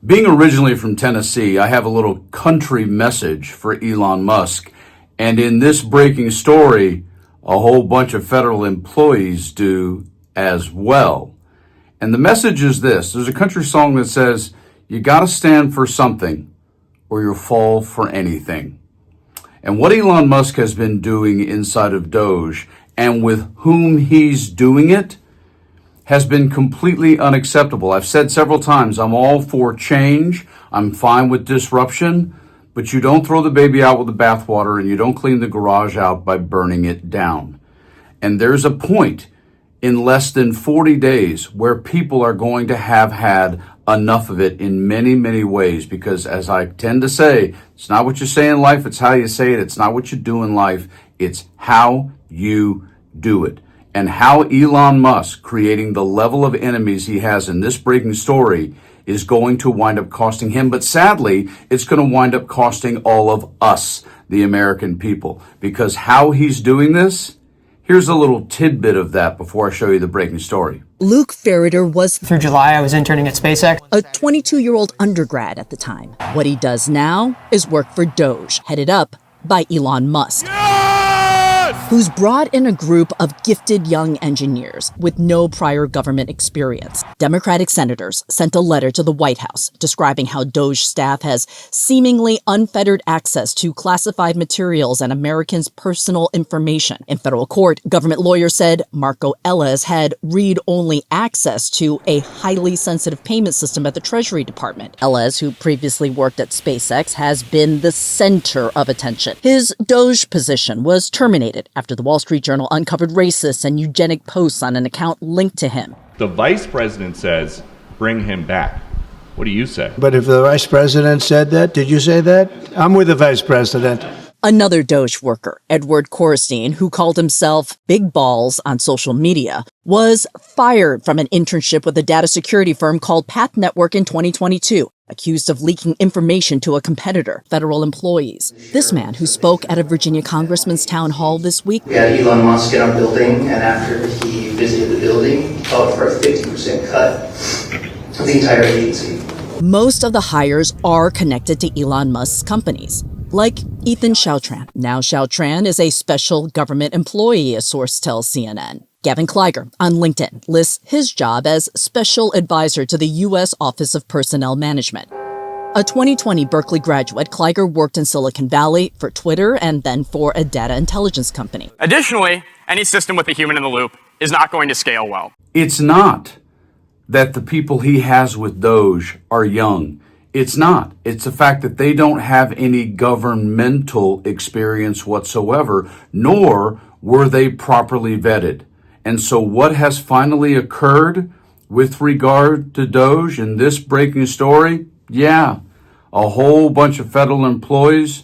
Being originally from Tennessee, I have a little country message for Elon Musk. And in this breaking story, a whole bunch of federal employees do as well. And the message is this. There's a country song that says, you got to stand for something or you'll fall for anything. And what Elon Musk has been doing inside of DOGE and with whom he's doing it has been completely unacceptable. I've said several times, I'm all for change. I'm fine with disruption, but you don't throw the baby out with the bathwater and you don't clean the garage out by burning it down. And there's a point in less than 40 days where people are going to have had enough of it in many, many ways, because as I tend to say, it's not what you say in life, it's how you say it. It's not what you do in life, it's how you do it. And how Elon Musk, creating the level of enemies he has in this breaking story, is going to wind up costing him. But sadly, it's going to wind up costing all of us, the American people. Because how he's doing this, here's a little tidbit of that before I show you the breaking story. Luke Ferreter was, through July, I was interning at SpaceX. A 22-year-old undergrad at the time. What he does now is work for DOGE, headed up by Elon Musk. Who's brought in a group of gifted young engineers with no prior government experience. Democratic senators sent a letter to the White House describing how DOGE staff has seemingly unfettered access to classified materials and Americans' personal information. In federal court, government lawyers said Marco Ellis had read-only access to a highly sensitive payment system at the Treasury Department. Ellis, who previously worked at SpaceX, has been the center of attention. His DOGE position was terminated after the Wall Street Journal uncovered racist and eugenic posts on an account linked to him. The vice president says, bring him back. What do you say? But if the vice president said that, did you say that? I'm with the vice president. Another DOGE worker, Edward Korstein, who called himself Big Balls on social media, was fired from an internship with a data security firm called Path Network in 2022, accused of leaking information to a competitor, federal employees. This man, who spoke at a Virginia congressman's town hall this week, we had Elon Musk in our building, and after he visited the building, called for a 50% cut of the entire agency. Most of the hires are connected to Elon Musk's companies, like Ethan Chautran. Now Chautran is a special government employee, a source tells CNN. Gavin Kleiger on LinkedIn lists his job as special advisor to the U.S. Office of Personnel Management. A 2020 Berkeley graduate, Kleiger worked in Silicon Valley for Twitter and then for a data intelligence company. Additionally, any system with a human in the loop is not going to scale well. It's not that the people he has with DOGE are young. It's not. It's the fact that they don't have any governmental experience whatsoever, nor were they properly vetted. And so what has finally occurred with regard to DOGE in this breaking story? Yeah, a whole bunch of federal employees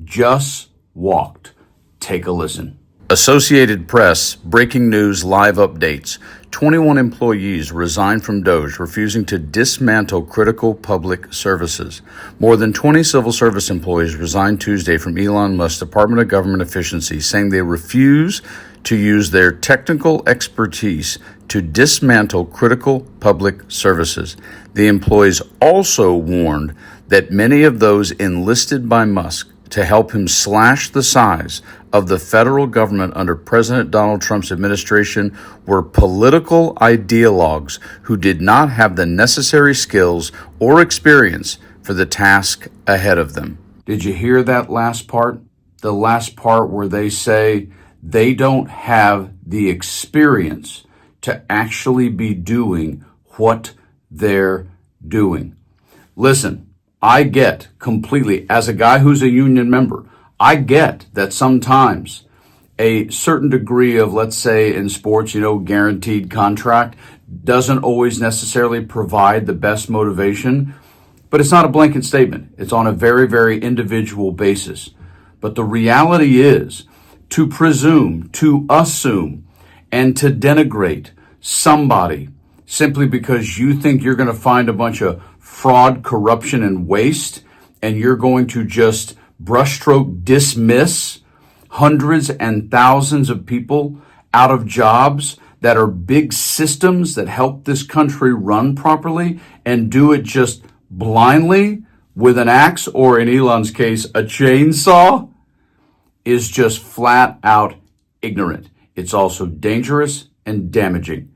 just walked. Take a listen. Associated Press, breaking news live updates. 21 employees resigned from DOGE, refusing to dismantle critical public services. More than 20 civil service employees resigned Tuesday from Elon Musk's Department of Government Efficiency, saying they refuse to use their technical expertise to dismantle critical public services. The employees also warned that many of those enlisted by Musk to help him slash the size of the federal government under President Donald Trump's administration were political ideologues who did not have the necessary skills or experience for the task ahead of them. Did you hear that last part? The last part where they say they don't have the experience to actually be doing what they're doing. Listen, I get completely, as a guy who's a union member, I get that sometimes a certain degree of, let's say in sports, guaranteed contract doesn't always necessarily provide the best motivation, but it's not a blanket statement. It's on a very, very individual basis. But the reality is to presume, to assume, and to denigrate somebody simply because you think you're going to find a bunch of fraud, corruption, and waste, and you're going to just brushstroke dismiss hundreds and thousands of people out of jobs that are big systems that help this country run properly and do it just blindly with an axe, or in Elon's case, a chainsaw, is just flat out ignorant. It's also dangerous and damaging.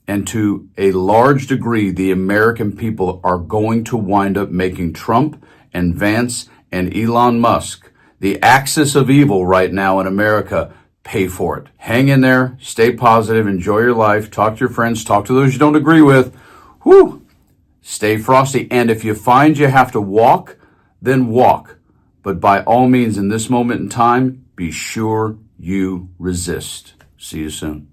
And to a large degree, the American people are going to wind up making Trump and Vance and Elon Musk, the axis of evil right now in America, pay for it. Hang in there, stay positive, enjoy your life, talk to your friends, talk to those you don't agree with. Whew! Stay frosty. And if you find you have to walk, then walk. But by all means, in this moment in time, be sure you resist. See you soon.